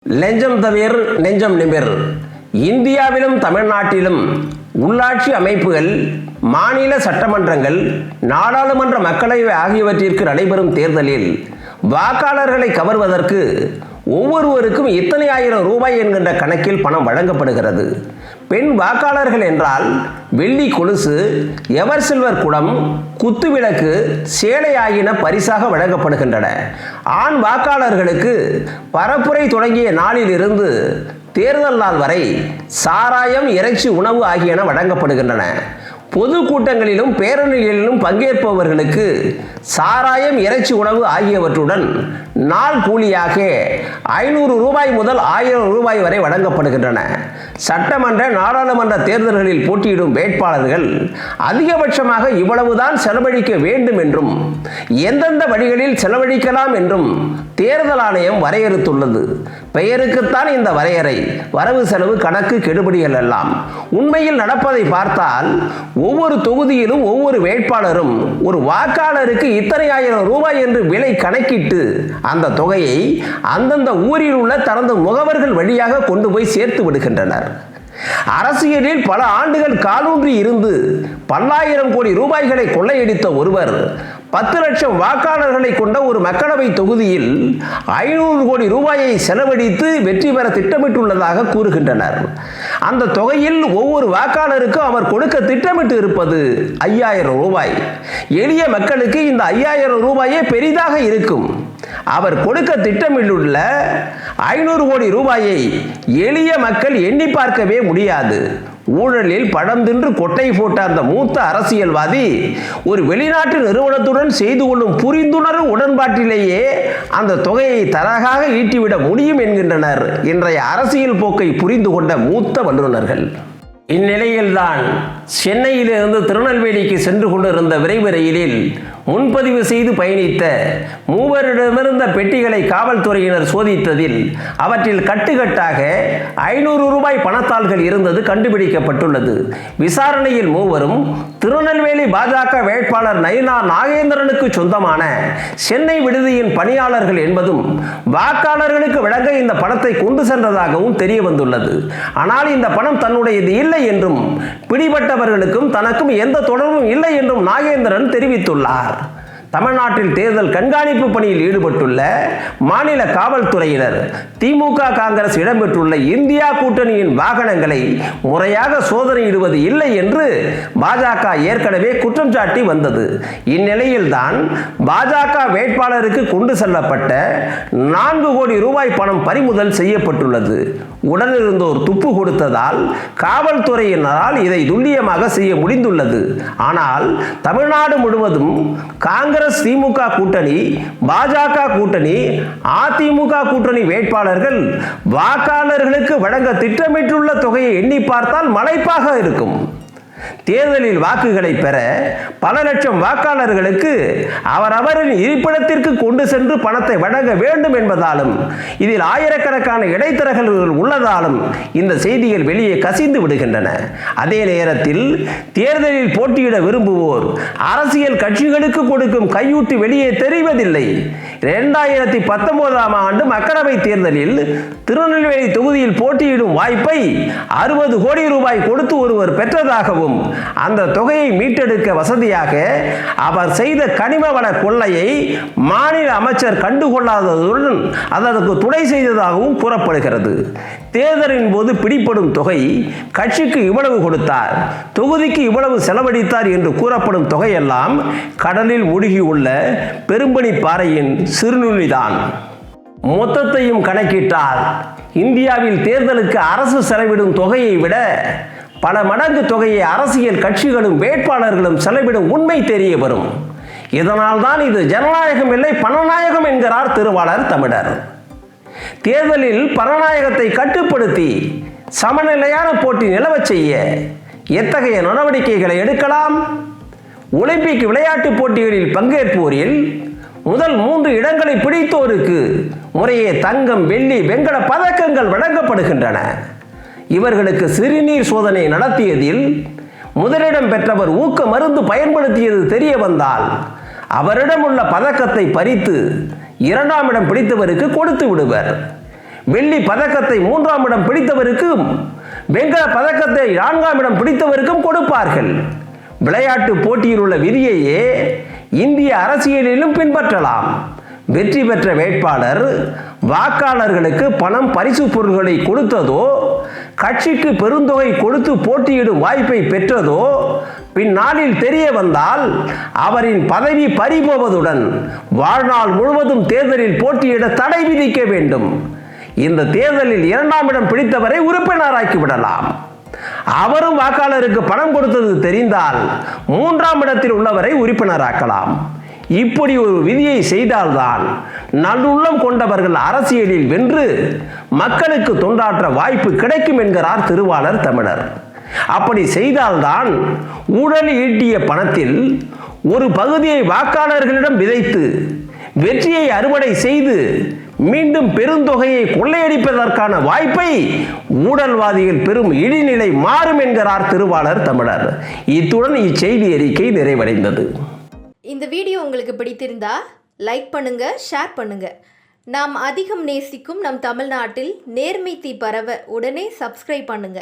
லஞ்சம் தவிர நெஞ்சம் நிமிர். இந்தியாவிலும் தமிழ்நாட்டிலும் உள்ளாட்சி அமைப்புகள், மாநில சட்டமன்றங்கள், நாடாளுமன்ற மக்களவை ஆகியவற்றிற்கு நடைபெறும் தேர்தலில் வாக்காளர்களை கவர்வதற்கு ஒவ்வொருவருக்கும் இத்தனை ஆயிரம் ரூபாய் என்கின்ற கணக்கில் பணம் வழங்கப்படுகிறது. பெண் வாக்காளர்கள் என்றால் வெள்ளி கொலுசு, எவர் சில்வர் குடம், குத்துவிளக்கு, சேலை ஆகியன பரிசாக வழங்கப்படுகின்றன. ஆண் வாக்காளர்களுக்கு பரப்புரை தொடங்கிய நாளில் இருந்து தேர்தல் நாள் வரை சாராயம், இறைச்சி உணவு ஆகியன வழங்கப்படுகின்றன. பொது கூட்டங்களிலும் பேரணிகளிலும் பங்கேற்பவர்களுக்கு சாராயம், இறைச்சி உணவு ஆகியவற்றுடன் நாள் கூலியாக 500 ரூபாய் முதல் 1000 ரூபாய் வரை வழங்கப்படுகின்றன. சட்டமன்ற, நாடாளுமன்ற தேர்தல்களில் போட்டியிடும் வேட்பாளர்கள் அதிகபட்சமாக இவ்வளவுதான் செலவழிக்க வேண்டும் என்றும் எந்தெந்த வழிகளில் செலவழிக்கலாம் என்றும் தேர்தல் ஆணையம் வரையறுத்துள்ளது. பெயருக்குத்தான் இந்த வரையறை, வரவு செலவு கணக்கு கெடுபிடிகள் எல்லாம். உண்மையில் நடப்பதை பார்த்தால் ஒவ்வொரு தொகுதியிலும் ஒவ்வொரு வேட்பாளரும் ஒரு வாக்காளருக்கு இத்தனை ஆயிரம் ரூபாய் என்று விலை கணக்கிட்டு அந்த தொகையை அந்தந்த ஊரில் உள்ள தனது முகவர்கள் வழியாக கொண்டு போய் சேர்த்து விடுகின்றனர். அரசியலில் பல ஆண்டுகள் காலூன்றி இருந்து பல்லாயிரம் கோடி ரூபாய்களை கொள்ளையடித்த ஒருவர் 10 லட்சம் வாக்காளர்களை கொண்ட ஒரு மக்களவை தொகுதியில் 500 கோடி ரூபாயை செலவழித்து வெற்றி பெற திட்டமிட்டுள்ளதாக கூறுகின்றனர். அந்த தொகையில் ஒவ்வொரு வாக்காளருக்கும் அவர் கொடுக்க திட்டமிட்டு இருப்பது 5000 ரூபாய். எளிய மக்களுக்கு இந்த 5000 ரூபாயே பெரிதாக இருக்கும். அவர் கொடுக்க திட்டமிட்டுள்ள 500 கோடி ரூபாயை எளிய மக்கள் எண்ணி பார்க்கவே முடியாது. ஊழலில் பழம் தின்று கொட்டை போட்ட அந்த மூத்த அரசியல்வாதி ஒரு வெளிநாட்டு நிறுவனத்துடன் செய்து கொள்ளும் புரிந்துணர்வு உடன்பாட்டிலேயே அந்த தொகையை தரகாக ஈட்டிவிட முடியும் என்கின்றனர் இன்றைய அரசியல் போக்கை புரிந்து கொண்ட மூத்த வல்லுநர்கள். இந்நிலையில்தான் சென்னையிலிருந்து திருநெல்வேலிக்கு சென்று கொண்டிருந்த விரைவு ரயிலில் முன்பதிவு செய்து பயணித்த 3 பேரிடமிருந்த பெட்டிகளை காவல்துறையினர் சோதித்ததில் அவற்றில் கட்டுக்கட்டாக 500 ரூபாய் பணத்தாள்கள் இருந்தது கண்டுபிடிக்கப்பட்டுள்ளது. விசாரணையில் 3 திருநெல்வேலி பாஜக வேட்பாளர் நயினார் நாகேந்திரனுக்கு சொந்தமான சென்னை விடுதியின் பணியாளர்கள் என்பதும் வாக்காளர்களுக்கு வழங்க இந்த பணத்தை கொண்டு சென்றதாகவும் தெரிய வந்துள்ளது. ஆனால் இந்த பணம் தன்னுடையது இல்லை என்றும் பிடிபட்டவர்களுக்கும் தனக்கும் எந்த தொடர்பும் இல்லை என்றும் நாகேந்திரன் தெரிவித்துள்ளார். தமிழ்நாட்டில் தேர்தல் கண்காணிப்பு பணியில் ஈடுபட்டுள்ள மாநில காவல்துறையினர் திமுக, காங்கிரஸ் இடம்பெற்றுள்ள இந்தியா கூட்டணியின் வாகனங்களை முறையாக சோதனையிடுவது இல்லை என்று பாஜக ஏற்கனவே குற்றம் சாட்டி வந்தது. இந்நிலையில்தான் பாஜக வேட்பாளருக்கு கொண்டு செல்லப்பட்ட 4 கோடி ரூபாய் பணம் பறிமுதல் செய்யப்பட்டுள்ளது. உடனிருந்தோர் துப்பு கொடுத்ததால் காவல்துறையினரால் இதை துல்லியமாக செய்ய முடிந்துள்ளது. ஆனால் தமிழ்நாடு முழுவதும் காங்கிரஸ், திமுக கூட்டணி, பாஜக கூட்டணி, அதிமுக கூட்டணி வேட்பாளர்கள் வாக்காளர்களுக்கு வழங்க திட்டமிட்டுள்ள தொகையை எண்ணி பார்த்தால் மலைப்பாக இருக்கும். தேர்தலில் வாக்குகளை பெற பல லட்சம் வாக்காளர்களுக்கு அவரவரின் இருப்பிடத்திற்கு கொண்டு சென்று பணத்தை வழங்க வேண்டும் என்பதாலும் இதில் ஆயிரக்கணக்கான இடைத்தரகர்கள் உள்ளதாலும் இந்த செய்திகள் வெளியே கசிந்து விடுகின்றன. அதே நேரத்தில் தேர்தலில் போட்டியிட விரும்புவோர் அரசியல் கட்சிகளுக்கு கொடுக்கும் கையூட்டு வெளியே தெரிவதில்லை. 2019ஆம் ஆண்டு மக்களவை தேர்தலில் திருநெல்வேலி தொகுதியில் போட்டியிடும் வாய்ப்பை 60 கோடி ரூபாய் கொடுத்து ஒருவர் பெற்றதாகவும் அந்த தொகையை மீட்டெடுக்க வசதியாக அவர் செய்த கனிம வள கொள்ளையை மாநில அமைச்சர் கண்டுகொள்ளாததுடன் அதற்கு துணை செய்ததாகவும் கூறப்படுகிறது. தேர்தலின் போது பிடிப்படும் தொகை கட்சிக்கு இவ்வளவு கொடுத்தார், தொகுதிக்கு இவ்வளவு செலவழித்தார் என்று கூறப்படும் தொகையெல்லாம் கடலில் மூழ்கியுள்ள பெரும்பனி பாறையின் சிறுநுனிதான். மொத்தத்தையும் கணக்கிட்டால் இந்தியாவில் தேர்தலுக்கு அரசு செலவிடும் தொகையை விட பல மடங்கு தொகையை அரசியல் கட்சிகளும் வேட்பாளர்களும் செலவிடும் உண்மை தெரிய வரும். இதனால் தான் இது ஜனநாயகம் இல்லை, பணநாயகம் என்கிறார் திருவாளர் தமிழர். தேர்தலில் பணநாயகத்தை கட்டுப்படுத்தி சமநிலையான போட்டி நிலவச் செய்ய எத்தகைய நடவடிக்கைகளை எடுக்கலாம்? ஒலிம்பிக் விளையாட்டுப் போட்டிகளில் பங்கேற்போரில் முதல் 3 இடங்களை பிடித்தோருக்கு முறையே தங்கம், வெள்ளி, வெண்கல பதக்கங்கள் வழங்கப்படுகின்றன. இவர்களுக்கு சிறுநீர் சோதனை நடத்தியதில் முதலிடம் பெற்றவர் ஊக்க மருந்து பயன்படுத்தியது தெரிய வந்தால் அவரிடம் உள்ள பதக்கத்தை பறித்து 2ஆம் இடம் பிடித்தவருக்கு கொடுத்து விடுவர். வெள்ளி பதக்கத்தை 3ஆம் இடம் பிடித்தவருக்கும் வெண்கல பதக்கத்தை 4ஆம் இடம் பிடித்தவருக்கும் கொடுப்பார்கள். விளையாட்டு போட்டியில் உள்ள விதியையே இந்திய அரசியலிலும் பின்பற்றலாம். வெற்றி பெற்ற வேட்பாளர் வாக்காளர்களுக்கு பணம் பரிசு பொருட்களை கொடுத்ததோ, கட்சிக்கு பெருந்தொகை கொடுத்து போட்டியிடும் வாய்ப்பை பெற்றதோ பின்னாளில் தெரிய வந்தால் அவரின் பதவி பறிபோவதுடன் வாழ்நாள் முழுவதும் தேர்தலில் போட்டியிட தடை விதிக்க வேண்டும். இந்த தேர்தலில் 2ஆம் இடம் பிடித்தவரை உறுப்பினராக்கிவிடலாம். அவரும் வாக்காளருக்கு பணம் கொடுத்தது தெரிந்தால் 3ஆம் இடத்தில் உள்ளவரை உறுப்பினராக்கலாம். இப்படி ஒரு விதியை செய்தால்தான் நல்லுள்ளம் கொண்டவர்கள் அரசியலில் வென்று மக்களுக்கு தொண்டாற்ற வாய்ப்பு கிடைக்கும் என்கிறார் திருவாளர் தமிழர். அப்படி செய்தால்தான் ஊழல் ஈட்டிய பணத்தில் ஒரு பகுதியை வாக்காளர்களிடம் விதைத்து வெற்றியை அறுவடை செய்து மீண்டும் பெருந்தொகையை கொள்ளையடிப்பதற்கான வாய்ப்பை ஊழல்வாதிகள் பெரும் இழிநிலை மாறும் என்கிறார் திருவாளர் தமிழர். இத்துடன் இச்செய்தி அறிக்கை நிறைவடைந்தது. இந்த வீடியோ உங்களுக்கு பிடித்திருந்தா லைக் பண்ணுங்க, ஷேர் பண்ணுங்க. நாம் அதிகம் நேசிக்கும் நம் தமிழ்நாட்டில் நேர்மை தீ பரவ உடனே சப்ஸ்கிரைப் பண்ணுங்க.